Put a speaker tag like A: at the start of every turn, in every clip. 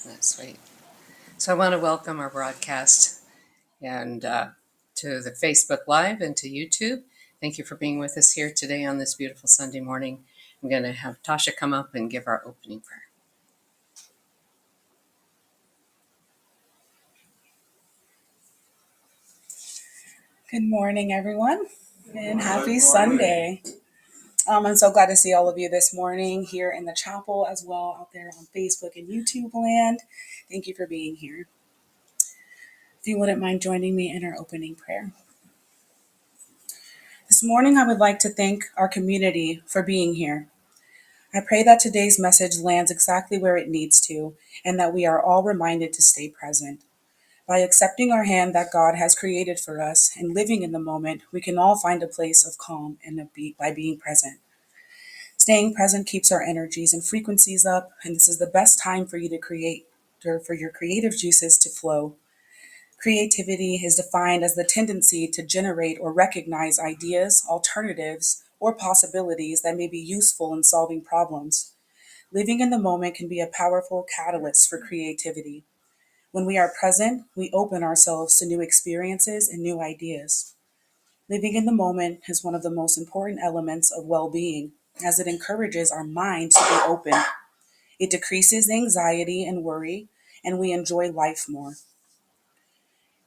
A: That's sweet. So I want to welcome our broadcast and to the Facebook Live and to YouTube. Thank you for being with us here today on this beautiful Sunday morning. I'm going to have Tasha come up and give our opening prayer.
B: Good morning, everyone, and happy Sunday. I'm so glad to see all of you this morning here in the chapel as well out there on Facebook and YouTube land. Thank you for being here. If you wouldn't mind joining me in our opening prayer. This morning, I would like to thank our community for being here. I pray that today's message lands exactly where it needs to, and that we are all reminded to stay present. By accepting our hand that God has created for us and living in the moment, we can all find a place of calm by being present. Staying present keeps our energies and frequencies up, and this is the best time for you to create, or for your creative juices to flow. Creativity is defined as the tendency to generate or recognize ideas, alternatives, or possibilities that may be useful in solving problems. Living in the moment can be a powerful catalyst for creativity. When we are present, we open ourselves to new experiences and new ideas. Living in the moment is one of the most important elements of well-being, as it encourages our mind to be open. It decreases anxiety and worry, and we enjoy life more.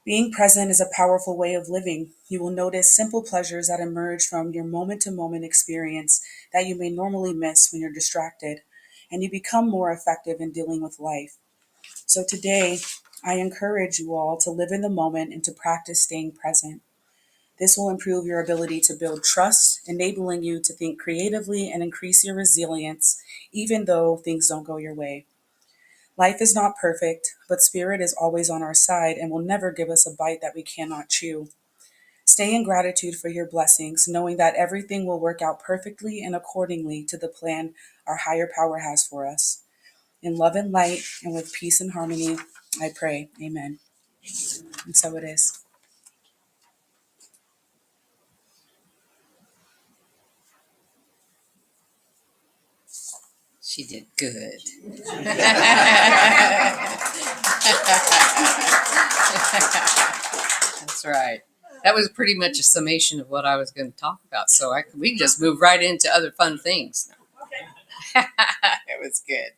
B: Being present is a powerful way of living. You will notice simple pleasures that emerge from your moment-to-moment experience that you may normally miss when you're distracted, and you become more effective in dealing with life. So today, I encourage you all to live in the moment and to practice staying present. This will improve your ability to build trust, enabling you to think creatively and increase your resilience, even though things don't go your way. Life is not perfect, but Spirit is always on our side and will never give us a bite that we cannot chew. Stay in gratitude for your blessings, knowing that everything will work out perfectly and accordingly to the plan our higher power has for us. In love and light and with peace and harmony, I pray. Amen. And so it is.
A: She did good. That's right. That was pretty much a summation of what I was going to talk about. So we can just move right into other fun things. It was good.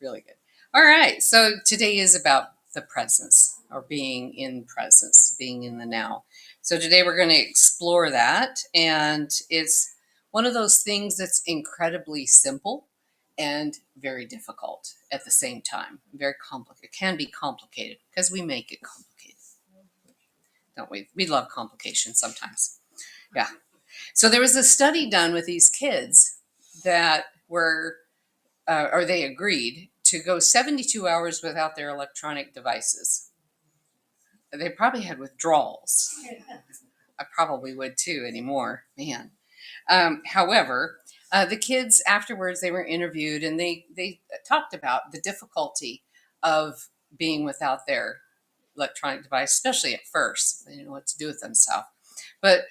A: Really good. All right. So today is about the presence, or being in presence, being in the now. So today we're going to explore that. And it's one of those things that's incredibly simple and very difficult at the same time. Very complicated. It can be complicated because we make it complicated, don't we? We love complications sometimes. Yeah. So there was a study done with these kids that were, or they agreed to go 72 hours without their electronic devices. They probably had withdrawals. I probably would too anymore, man. However, the kids afterwards, they were interviewed and they talked about the difficulty of being without their electronic device, especially at first. They didn't know what to do with themselves. But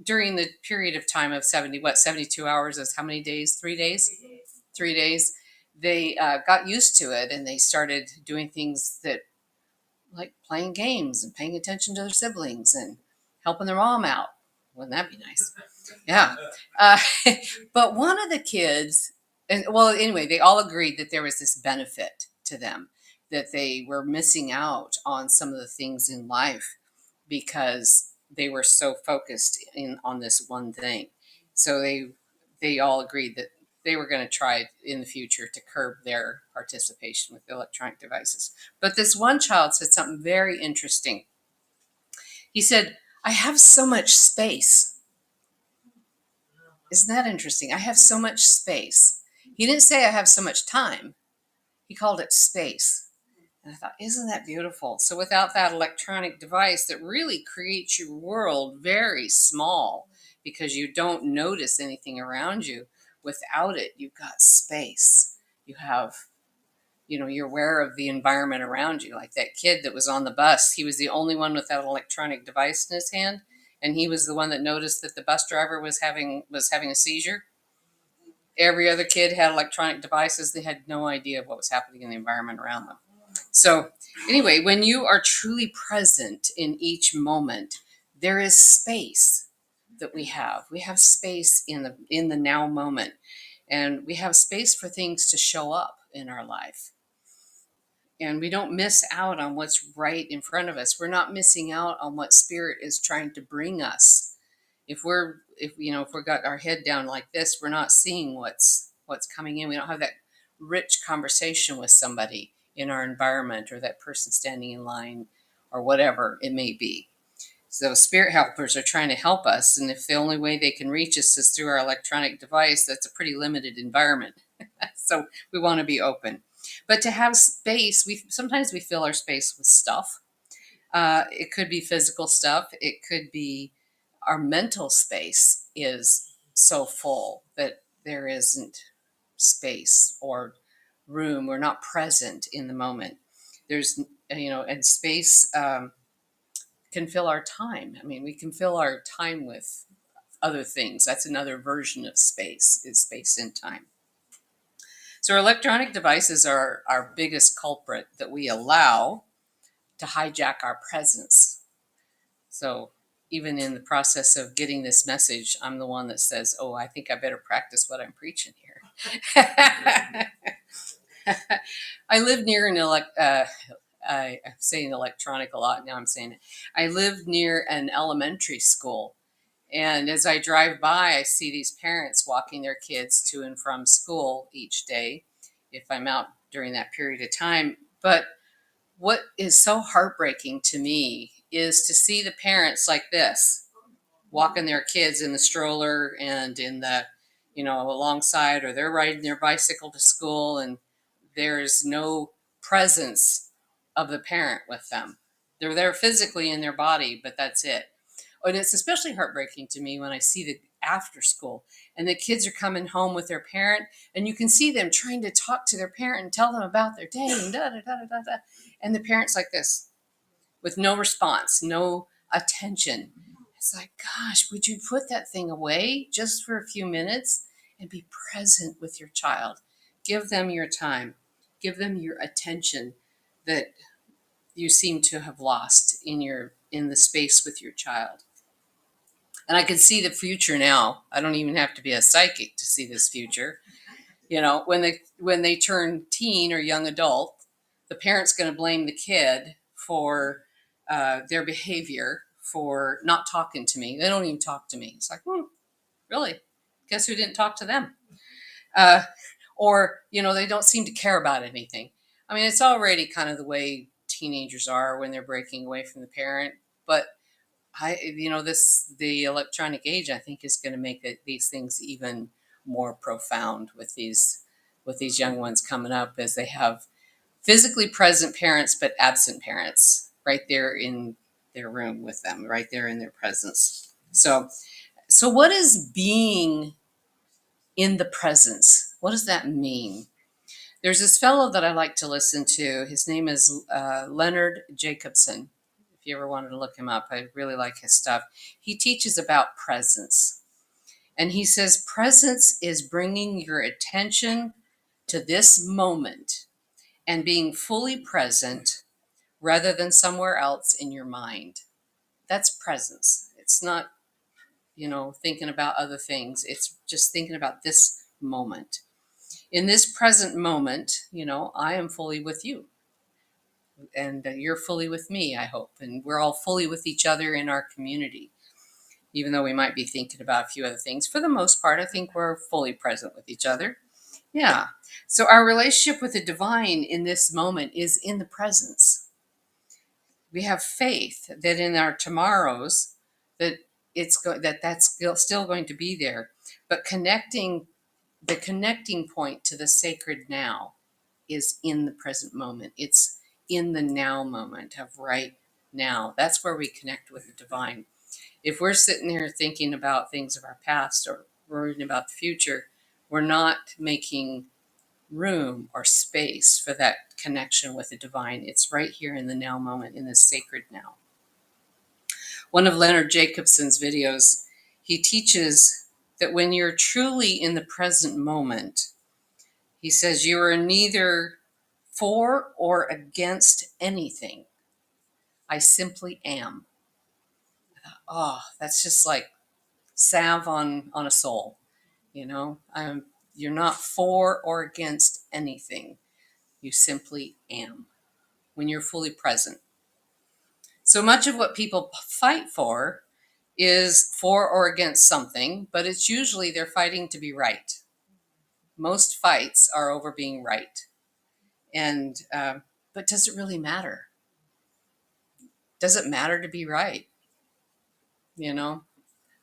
A: during the period of time of 72 hours is how many days? 3 days? 3 days. They got used to it and they started doing things that, like playing games and paying attention to their siblings and helping their mom out. Wouldn't that be nice? Yeah. Uh, but one of the kids, and well, anyway, they all agreed that there was this benefit to them, that they were missing out on some of the things in life because they were so focused on this one thing. So they all agreed that they were going to try in the future to curb their participation with electronic devices. But this one child said something very interesting. He said, "I have so much space." Isn't that interesting? I have so much space. He didn't say I have so much time. He called it space. And I thought, isn't that beautiful? So without that electronic device that really creates your world very small because you don't notice anything around you, without it, you've got space. You have, you're aware of the environment around you. Like that kid that was on the bus, he was the only one with that electronic device in his hand. And he was the one that noticed that the bus driver was having a seizure. Every other kid had electronic devices. They had no idea of what was happening in the environment around them. So, anyway, when you are truly present in each moment, there is space that we have. We have space in the now moment, and we have space for things to show up in our life. And we don't miss out on what's right in front of us. We're not missing out on what spirit is trying to bring us. If we've got our head down like this, we're not seeing what's coming in. We don't have that rich conversation with somebody in our environment, or that person standing in line, or whatever it may be. So spirit helpers are trying to help us, and if the only way they can reach us is through our electronic device, that's a pretty limited environment. So we want to be open. But to have space, we sometimes we fill our space with stuff. It could be physical stuff. It could be our mental space is so full that there isn't space or room. We're not present in the moment. There's, and space can fill our time. I mean, we can fill our time with other things. That's another version of space, is space and time. So electronic devices are our biggest culprit that we allow to hijack our presence. So even in the process of getting this message, I'm the one that says, "Oh, I think I better practice what I'm preaching here." I live near I'm saying electronic a lot now. I'm saying it. I live near an elementary school, and as I drive by, I see these parents walking their kids to and from school each day, if I'm out during that period of time. But what is so heartbreaking to me is to see the parents like this, walking their kids in the stroller and in the, alongside, or they're riding their bicycle to school, and there's no presence of the parent with them. They're there physically in their body, but that's it. And it's especially heartbreaking to me when I see the after school and the kids are coming home with their parent, and you can see them trying to talk to their parent and tell them about their day and da da da da da, and the parent's like this, with no response, no attention. It's like, gosh, would you put that thing away just for a few minutes and be present with your child? Give them your time, give them your attention that you seem to have lost in the space with your child. And I can see the future now. I don't even have to be a psychic to see this future. When they turn teen or young adult, the parent's going to blame the kid for their behavior, for not talking to me. They don't even talk to me. It's like, really? Guess who didn't talk to them? Uh, or they don't seem to care about anything. I mean, it's already kind of the way teenagers are when they're breaking away from the parent. But the electronic age, I think, is going to make these things even more profound with these young ones coming up, as they have physically present parents but absent parents right there in their room with them, right there in their presence. So what is being in the presence? What does that mean? There's this fellow that I like to listen to. His name is Leonard Jacobson. If you ever wanted to look him up, I really like his stuff. He teaches about presence. And he says, presence is bringing your attention to this moment and being fully present rather than somewhere else in your mind. That's presence. It's not, thinking about other things. It's just thinking about this moment. In this present moment, I am fully with you, and you're fully with me, I hope. And we're all fully with each other in our community, even though we might be thinking about a few other things. For the most part, I think we're fully present with each other. Yeah. So our relationship with the divine in this moment is in the presence. We have faith that in our tomorrows, that that's still going to be there. But the connecting point to the sacred now is in the present moment. It's in the now moment of right now. That's where we connect with the divine. If we're sitting there thinking about things of our past or worrying about the future, we're not making room or space for that connection with the divine. It's right here in the now moment, in the sacred now. One of Leonard Jacobson's videos, he teaches that when you're truly in the present moment, he says you are neither for or against anything. I simply am. Oh, that's just like salve on a soul. You know, you're not for or against anything. You simply am when you're fully present. So much of what people fight for is for or against something, but it's usually they're fighting to be right. Most fights are over being right. And, but does it really matter? Does it matter to be right? You know,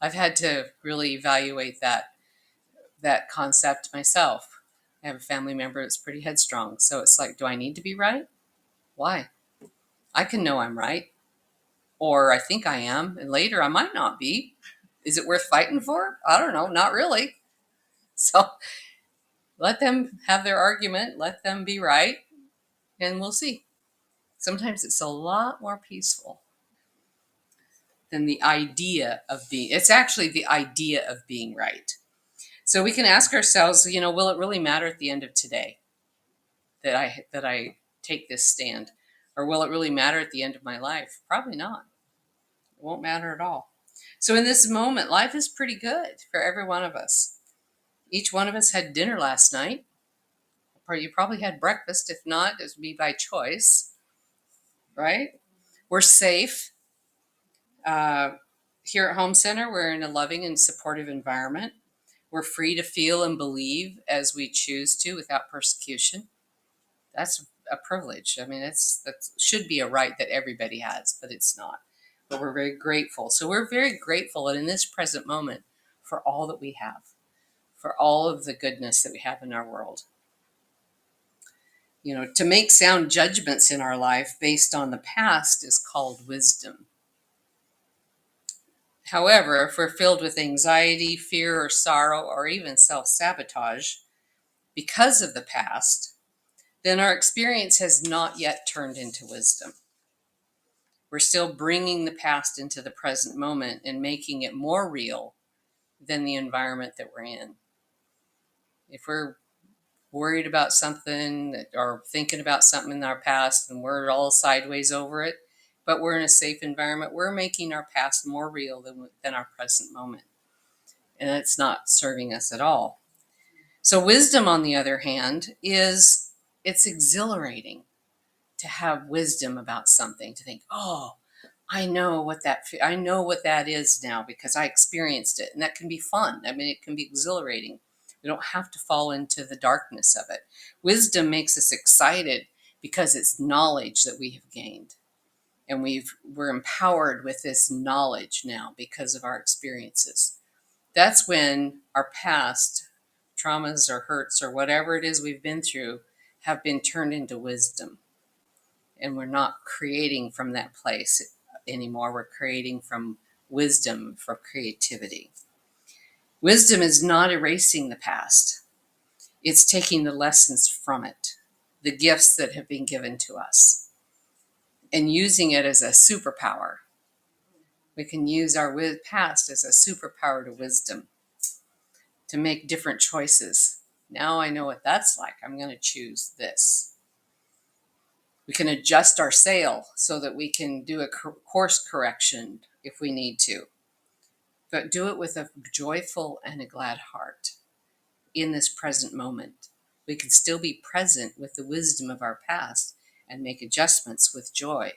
A: I've had to really evaluate that concept myself. I have a family member that's pretty headstrong. So it's like, do I need to be right? Why? I can know I'm right, or I think I am, and later I might not be. Is it worth fighting for? I don't know, not really. So let them have their argument, let them be right, and we'll see. Sometimes it's a lot more peaceful than the idea of being, it's actually the idea of being right. So we can ask ourselves, you know, will it really matter at the end of today that I take this stand? Or will it really matter at the end of my life? Probably not. It won't matter at all. So in this moment, life is pretty good for every one of us. Each one of us had dinner last night. Or you probably had breakfast. If not, it would be by choice, right? We're safe. Uh, Here at Home Center, we're in a loving and supportive environment. We're free to feel and believe as we choose to without persecution. That's a privilege. I mean, that should be a right that everybody has, but it's not. But we're very grateful. So we're very grateful in this present moment for all that we have, for all of the goodness that we have in our world. You know, to make sound judgments in our life based on the past is called wisdom. However, if we're filled with anxiety, fear, or sorrow, or even self-sabotage because of the past, then our experience has not yet turned into wisdom. We're still bringing the past into the present moment and making it more real than the environment that we're in. If we're worried about something or thinking about something in our past and we're all sideways over it, but we're in a safe environment, we're making our past more real than our present moment. And it's not serving us at all. So wisdom, on the other hand, it's exhilarating to have wisdom about something, to think, oh, I know what that is now because I experienced it. And that can be fun. I mean, it can be exhilarating. We don't have to fall into the darkness of it. Wisdom makes us excited because it's knowledge that we have gained. And we're empowered with this knowledge now because of our experiences. That's when our past traumas or hurts or whatever it is we've been through have been turned into wisdom. And we're not creating from that place anymore. We're creating from wisdom for creativity. Wisdom is not erasing the past. It's taking the lessons from it, the gifts that have been given to us, and using it as a superpower. We can use our past as a superpower to wisdom, to make different choices. Now I know what that's like. I'm going to choose this. We can adjust our sail so that we can do a course correction if we need to, but do it with a joyful and a glad heart in this present moment. We can still be present with the wisdom of our past and make adjustments with joy.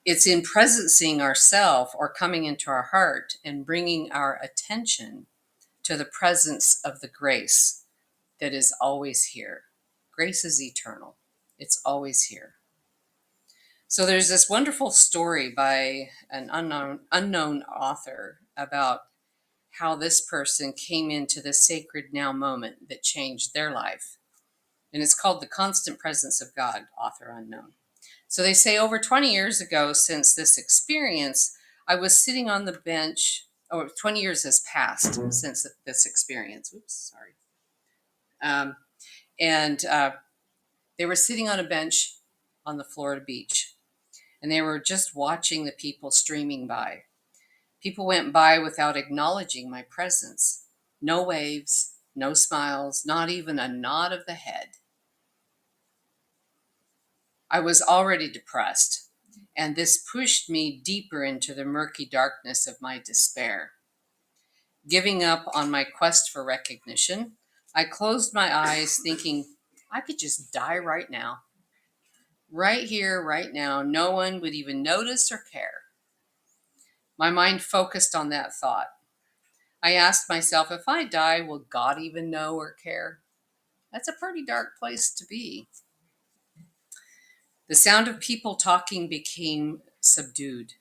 A: It's in presencing ourself or coming into our heart and bringing our attention to the presence of the grace that is always here. Grace is eternal. It's always here. So there's this wonderful story by an unknown author about how this person came into the sacred now moment that changed their life. And it's called The Constant Presence of God, author unknown. So they say over 20 years ago, since this experience, I was sitting on the bench, 20 years has passed since this experience. Oops, sorry. And they were sitting on a bench on the Florida beach, and they were just watching the people streaming by. People went by without acknowledging my presence. No waves, no smiles, not even a nod of the head. I was already depressed, and this pushed me deeper into the murky darkness of my despair. Giving up on my quest for recognition, I closed my eyes, thinking I could just die right now. Right here, right now, no one would even notice or care. My mind focused on that thought. I asked myself, if I die, will God even know or care? That's a pretty dark place to be. The sound of people talking became subdued.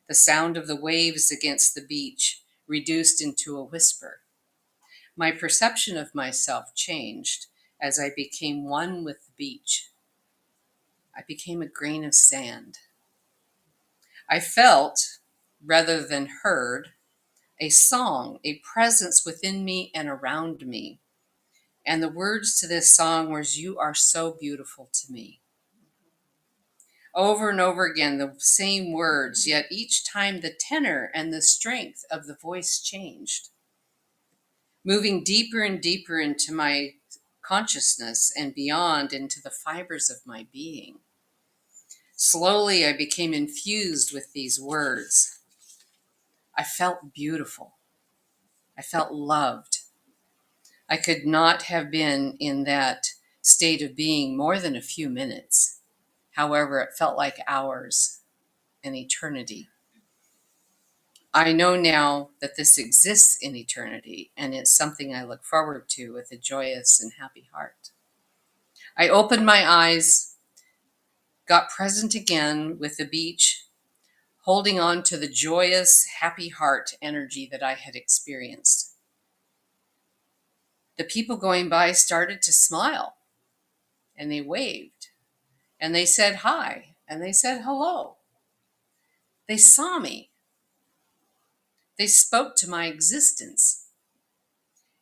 A: The sound of the waves against the beach reduced into a whisper. My perception of myself changed as I became one with the beach. I became a grain of sand. I felt, rather than heard, a song, a presence within me and around me. And the words to this song was, "You are so beautiful to me." Over and over again, the same words, yet each time the tenor and the strength of the voice changed, moving deeper and deeper into my consciousness and beyond into the fibers of my being. Slowly, I became infused with these words. I felt beautiful. I felt loved. I could not have been in that state of being more than a few minutes. However, it felt like hours, an eternity. I know now that this exists in eternity, and it's something I look forward to with a joyous and happy heart. I opened my eyes, got present again with the beach, holding on to the joyous, happy heart energy that I had experienced. The people going by started to smile, and they waved, and they said hi, and they said hello. They saw me. They spoke to my existence.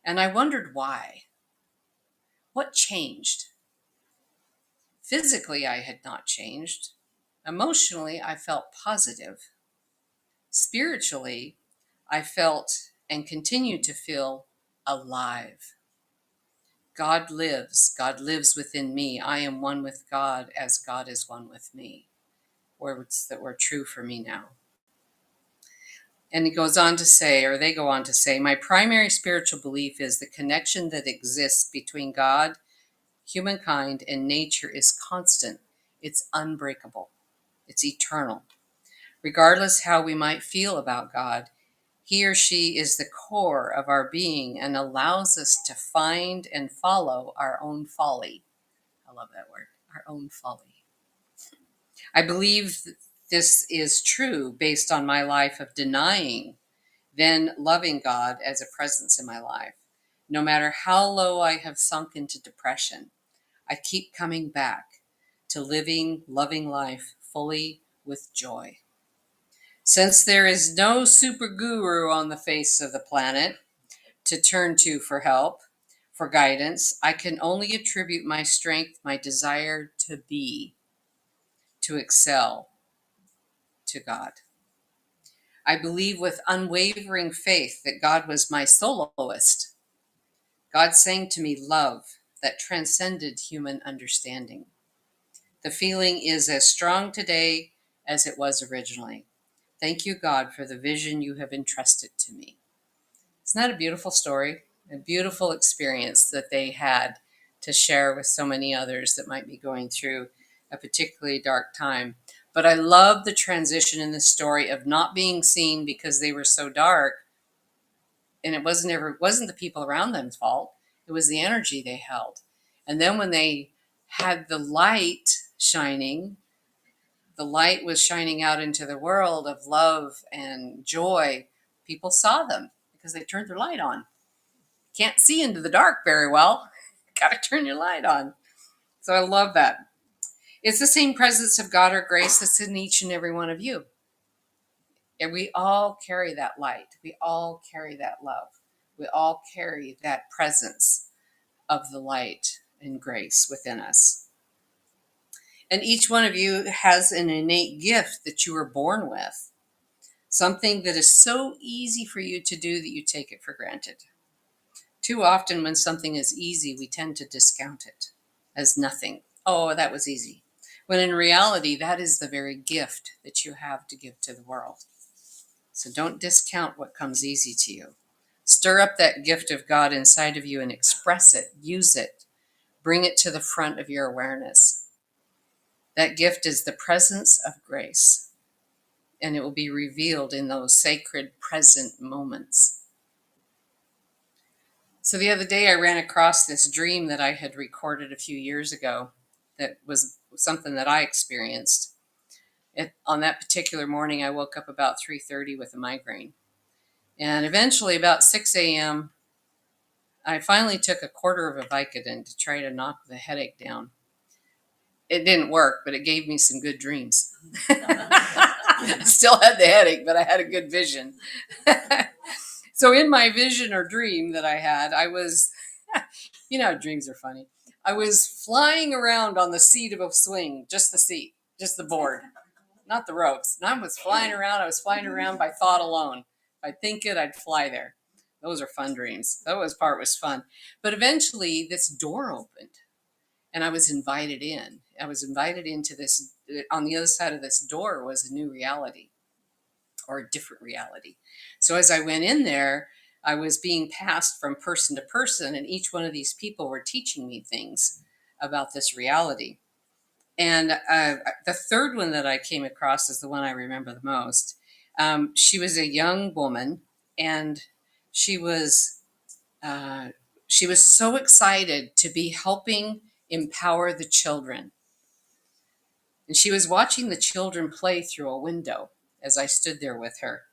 A: And I wondered why. What changed? Physically, I had not changed. Emotionally, I felt positive. Spiritually, I felt and continue to feel alive. God lives. God lives within me. I am one with God as God is one with me. Words that were true for me now. And he goes on to say, or they go on to say, my primary spiritual belief is the connection that exists between God, humankind, and nature is constant. It's unbreakable. It's eternal. Regardless how we might feel about God, he or she is the core of our being and allows us to find and follow our own folly. I love that word, our own folly. I believe this is true based on my life of denying, then loving God as a presence in my life. No matter how low I have sunk into depression, I keep coming back to living, loving life fully with joy. Since there is no super guru on the face of the planet to turn to for help, for guidance, I can only attribute my strength, my desire to be, to excel, to God. I believe with unwavering faith that God was my soloist. God sang to me love that transcended human understanding. The feeling is as strong today as it was originally. Thank you, God, for the vision you have entrusted to me. Isn't that a beautiful story? A beautiful experience that they had to share with so many others that might be going through a particularly dark time. But I love the transition in the story of not being seen because they were so dark, and it wasn't the people around them's fault. It was the energy they held. And then when they had the light shining, the light was shining out into the world of love and joy. People saw them because they turned their light on. Can't see into the dark very well. Got to turn your light on. So I love that. It's the same presence of God or grace that's in each and every one of you. And we all carry that light. We all carry that love. We all carry that presence of the light and grace within us. And each one of you has an innate gift that you were born with. Something that is so easy for you to do that you take it for granted. Too often when something is easy, we tend to discount it as nothing. Oh, that was easy. when in reality, that is the very gift that you have to give to the world. So don't discount what comes easy to you. Stir up that gift of God inside of you and express it, use it, bring it to the front of your awareness. That gift is the presence of grace, and it will be revealed in those sacred present moments. So the other day I ran across this dream that I had recorded a few years ago that was something that I experienced. On that particular morning, I woke up about 3:30 with a migraine. And eventually, about 6 a.m., I finally took a quarter of a Vicodin to try to knock the headache down. It didn't work, but it gave me some good dreams. I still had the headache, but I had a good vision. So in my vision or dream that I had, I was, dreams are funny. I was flying around on the seat of a swing, just the seat, just the board, not the ropes. And I was flying around. I was flying around by thought alone. If I'd think it, I'd fly there. Those are fun dreams. That part was fun. But eventually this door opened and I was invited in. I was invited into this. On the other side of this door was a new reality or a different reality. So as I went in there, I was being passed from person to person, and each one of these people were teaching me things about this reality. And the third one that I came across is the one I remember the most. She was a young woman, and she was so excited to be helping empower the children. And she was watching the children play through a window as I stood there with her.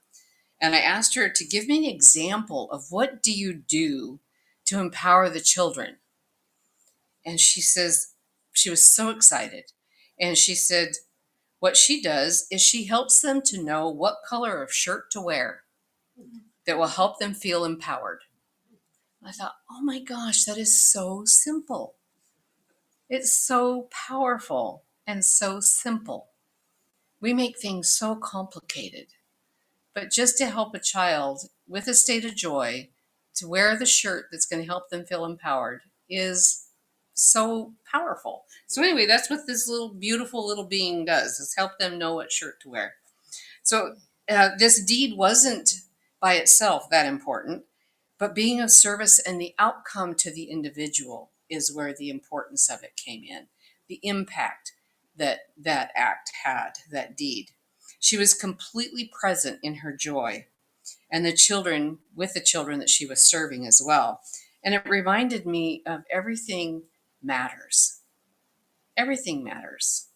A: And I asked her to give me an example of what do you do to empower the children. And she says, she was so excited. And she said, what she does is she helps them to know what color of shirt to wear that will help them feel empowered. I thought, oh my gosh, that is so simple. It's so powerful and so simple. We make things so complicated. But just to help a child with a state of joy to wear the shirt that's going to help them feel empowered is so powerful. So anyway, that's what this little beautiful little being does, is help them know what shirt to wear. So this deed wasn't by itself that important, but being of service and the outcome to the individual is where the importance of it came in, the impact that that act had, that deed. She was completely present in her joy, and the children, with the children that she was serving as well. And it reminded me of everything matters. Everything matters.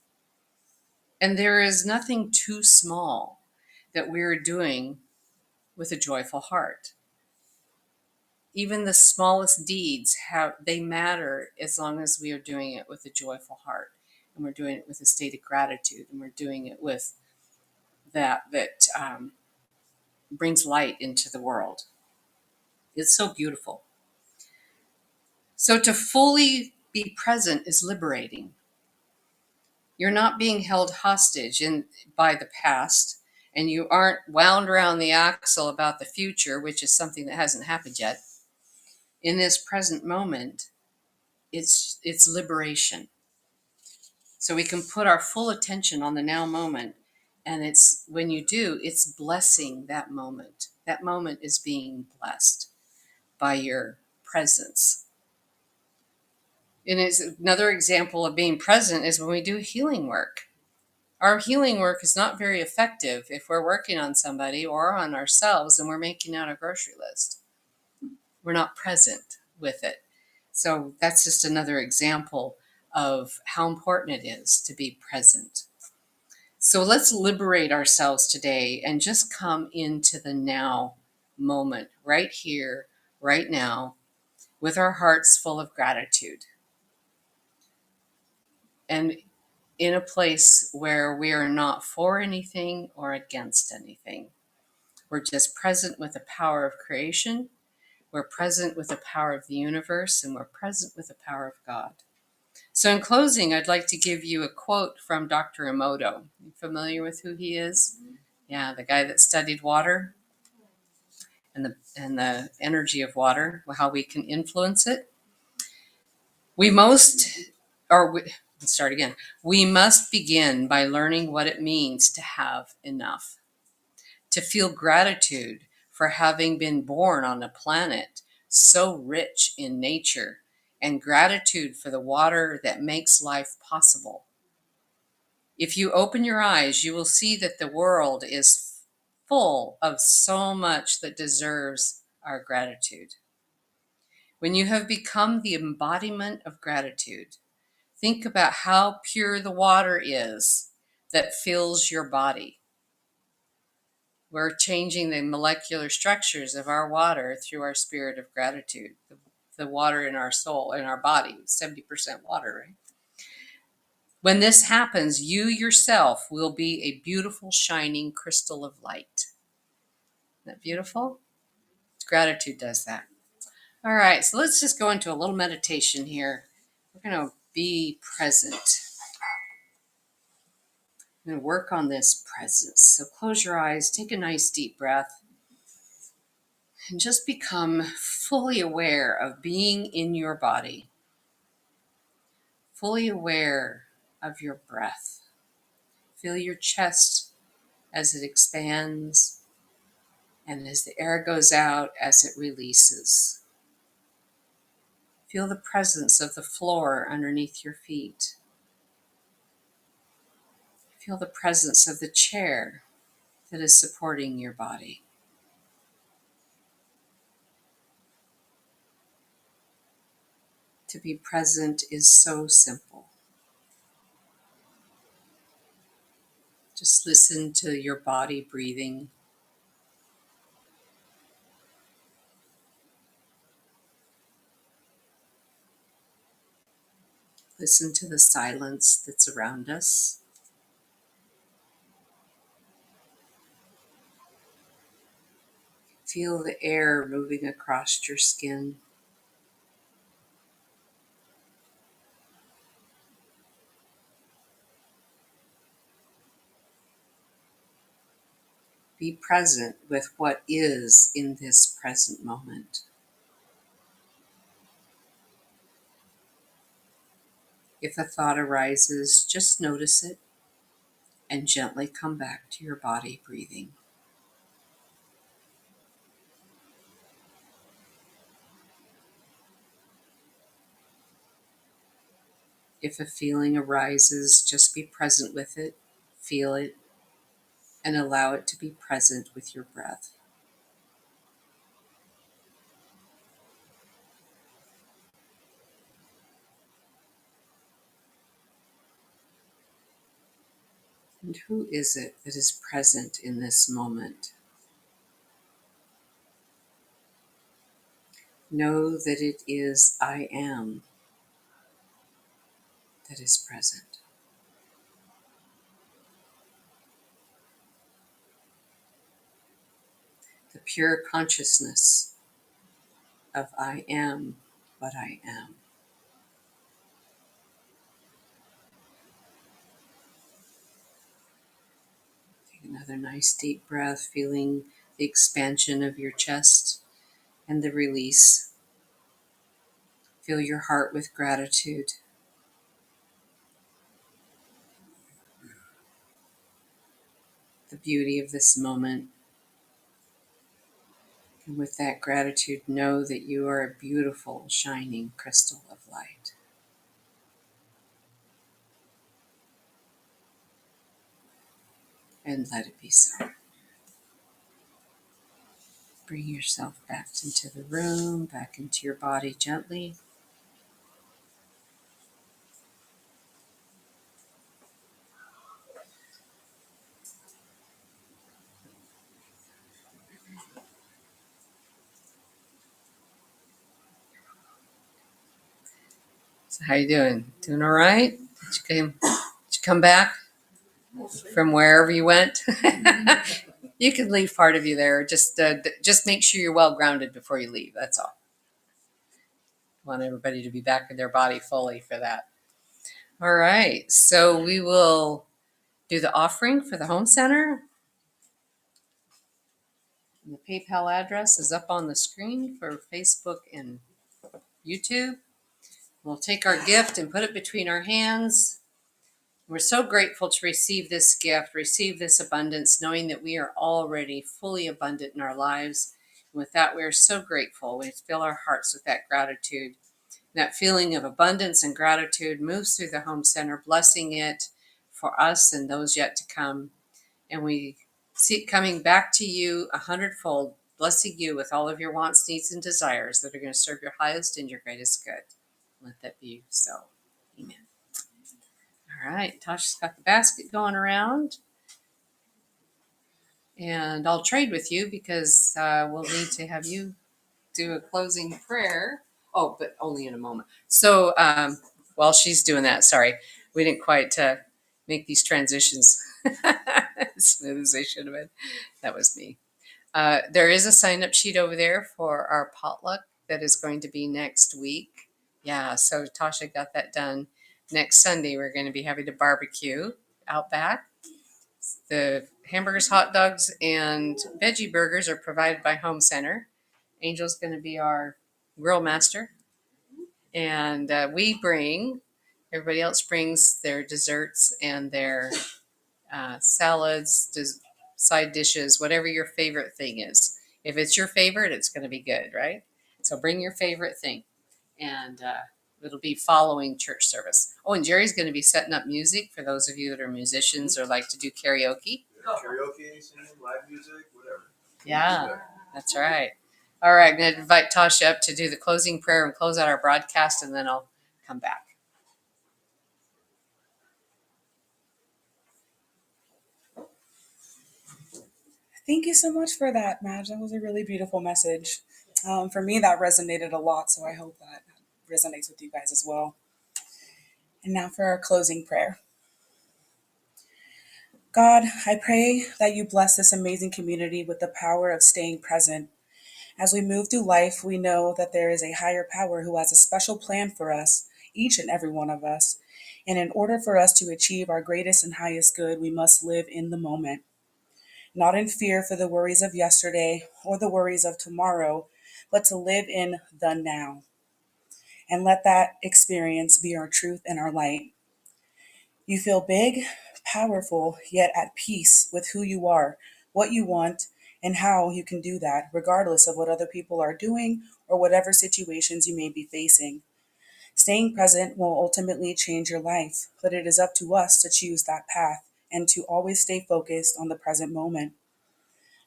A: And there is nothing too small that we're doing with a joyful heart. Even the smallest deeds they matter as long as we are doing it with a joyful heart, and we're doing it with a state of gratitude, and we're doing it with that brings light into the world. It's so beautiful. So to fully be present is liberating. You're not being held hostage by the past, and you aren't wound around the axle about the future, which is something that hasn't happened yet. In this present moment, it's liberation. So we can put our full attention on the now moment, and it's when you do, it's blessing that moment. That moment is being blessed by your presence. And it's another example of being present is when we do healing work. Our healing work is not very effective if we're working on somebody or on ourselves and we're making out a grocery list. We're not present with it. So that's just another example of how important it is to be present. So let's liberate ourselves today and just come into the now moment, right here, right now, with our hearts full of gratitude. And in a place where we are not for anything or against anything. We're just present with the power of creation. We're present with the power of the universe, and we're present with the power of God. So in closing, I'd like to give you a quote from Dr. Emoto. You familiar with who he is? Yeah, the guy that studied water and the energy of water, how we can influence it. We most are Let's start again. We must begin by learning what it means to have enough, to feel gratitude for having been born on a planet so rich in nature, and gratitude for the water that makes life possible. If you open your eyes, you will see that the world is full of so much that deserves our gratitude. When you have become the embodiment of gratitude, think about how pure the water is that fills your body. We're changing the molecular structures of our water through our spirit of gratitude. The water in our soul, in our body, 70% water, right? When this happens, you yourself will be a beautiful, shining crystal of light. Isn't that beautiful? Gratitude does that. All right, so let's just go into a little meditation here. We're going to be present. I'm going to work on this presence. So close your eyes, take a nice deep breath, and just become fully aware of being in your body, fully aware of your breath. Feel your chest as it expands, and as the air goes out, as it releases. Feel the presence of the floor underneath your feet. Feel the presence of the chair that is supporting your body. To be present is so simple. Just listen to your body breathing. Listen to the silence that's around us. Feel the air moving across your skin. Be present with what is in this present moment. If a thought arises, just notice it and gently come back to your body breathing. If a feeling arises, just be present with it, feel it, and allow it to be present with your breath. And who is it that is present in this moment? Know that it is I am that is present. The pure consciousness of I am what I am. Take another nice deep breath, feeling the expansion of your chest and the release. Fill your heart with gratitude. The beauty of this moment. And with that gratitude, know that you are a beautiful, shining crystal of light. And let it be so. Bring yourself back into the room, back into your body gently. So how you doing? Doing all right? Did you come back from wherever you went? You can leave part of you there. Just make sure you're well grounded before you leave. That's all. I want everybody to be back in their body fully for that. All right. So we will do the offering for the home center. And the PayPal address is up on the screen for Facebook and YouTube. We'll take our gift and put it between our hands. We're so grateful to receive this gift, receive this abundance, knowing that we are already fully abundant in our lives. And with that, we are so grateful. We fill our hearts with that gratitude. That feeling of abundance and gratitude moves through the home center, blessing it for us and those yet to come. And we see it coming back to you 100-fold, blessing you with all of your wants, needs, and desires that are going to serve your highest and your greatest good. Let that be so. Amen. All right, Tasha's got the basket going around. And I'll trade with you because we'll need to have you do a closing prayer. Oh, but only in a moment. So while she's doing that, sorry, we didn't quite make these transitions as smooth as they should have been. That was me. There is a sign-up sheet over there for our potluck that is going to be next week. Yeah, so Tasha got that done. Next Sunday, we're going to be having a barbecue out back. The hamburgers, hot dogs, and veggie burgers are provided by Home Center. Angel's going to be our grill master. And everybody else brings their desserts and their salads, side dishes, whatever your favorite thing is. If it's your favorite, it's going to be good, right? So bring your favorite thing. And it'll be following church service. Oh, and Jerry's going to be setting up music for those of you that are musicians or like to do karaoke.
C: Karaoke, singing, live music, whatever.
A: Yeah, that's right. All right, I'm going to invite Tasha up to do the closing prayer and close out our broadcast, and then I'll come back.
B: Thank you so much for that, Madge. That was a really beautiful message. For me, that resonated a lot, so I hope that resonates with you guys as well. And now for our closing prayer. God, I pray that you bless this amazing community with the power of staying present. As we move through life, we know that there is a higher power who has a special plan for us, each and every one of us. And in order for us to achieve our greatest and highest good, we must live in the moment. Not in fear for the worries of yesterday or the worries of tomorrow, but to live in the now. And let that experience be our truth and our light. You feel big, powerful, yet at peace with who you are, what you want, and how you can do that, regardless of what other people are doing or whatever situations you may be facing. Staying present will ultimately change your life, but it is up to us to choose that path and to always stay focused on the present moment.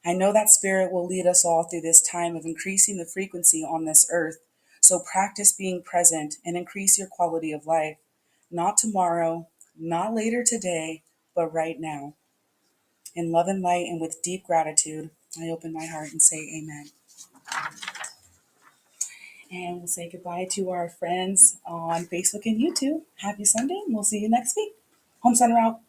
B: I know that Spirit will lead us all through this time of increasing the frequency on this earth. So practice being present and increase your quality of life. Not tomorrow, not later today, but right now. In love and light and with deep gratitude, I open my heart and say amen. And we'll say goodbye to our friends on Facebook and YouTube. Happy Sunday, and we'll see you next week. Home Center out.